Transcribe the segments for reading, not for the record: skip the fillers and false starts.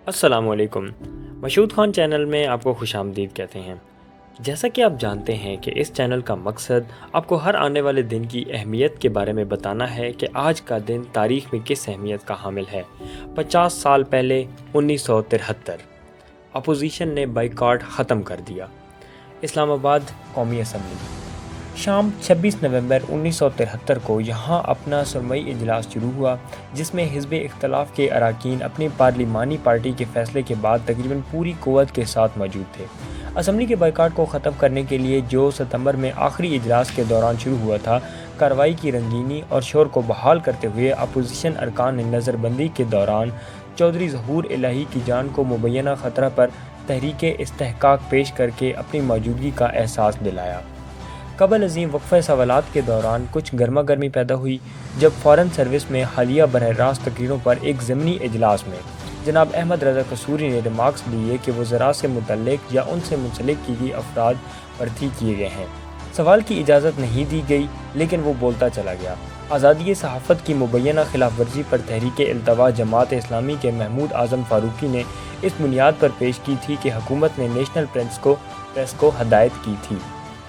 السلام علیکم۔ مشہود خان چینل میں آپ کو خوش آمدید کہتے ہیں۔ جیسا کہ آپ جانتے ہیں کہ اس چینل کا مقصد آپ کو ہر آنے والے دن کی اہمیت کے بارے میں بتانا ہے کہ آج کا دن تاریخ میں کس اہمیت کا حامل ہے۔ 50 سال پہلے 1973 اپوزیشن نے بائیکاٹ ختم کر دیا۔ اسلام آباد قومی اسمبلی شام 26 نومبر 1973 کو یہاں اپنا سرمئی اجلاس شروع ہوا، جس میں حزب اختلاف کے اراکین اپنی پارلیمانی پارٹی کے فیصلے کے بعد تقریباً پوری قوت کے ساتھ موجود تھے۔ اسمبلی کے بائیکاٹ کو ختم کرنے کے لیے جو ستمبر میں آخری اجلاس کے دوران شروع ہوا تھا، کارروائی کی رنگینی اور شور کو بحال کرتے ہوئے اپوزیشن ارکان نے نظر بندی کے دوران چودھری ظہور الہی کی جان کو مبینہ خطرہ پر تحریک استحقاق پیش کر کے اپنی موجودگی کا احساس دلایا۔ قبل ازیں وقفہ سوالات کے دوران کچھ گرما گرمی پیدا ہوئی، جب فارن سروس میں حالیہ براہ راست تقریروں پر ایک ضمنی اجلاس میں جناب احمد رضا قصوری نے ریمارکس دیے کہ وزراء سے متعلق یا ان سے منسلک کی گئی افراد برطرف کیے گئے ہیں۔ سوال کی اجازت نہیں دی گئی، لیکن وہ بولتا چلا گیا۔ آزادی صحافت کی مبینہ خلاف ورزی پر تحریک التوا جماعت اسلامی کے محمود اعظم فاروقی نے اس بنیاد پر پیش کی تھی کہ حکومت نے نیشنل پریس کو ہدایت کی تھی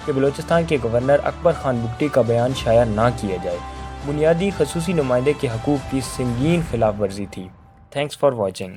کہ بلوچستان کے گورنر اکبر خان بگٹی کا بیان شائع نہ کیا جائے۔ بنیادی خصوصی نمائندے کے حقوق کی سنگین خلاف ورزی تھی۔ Thanks for watching.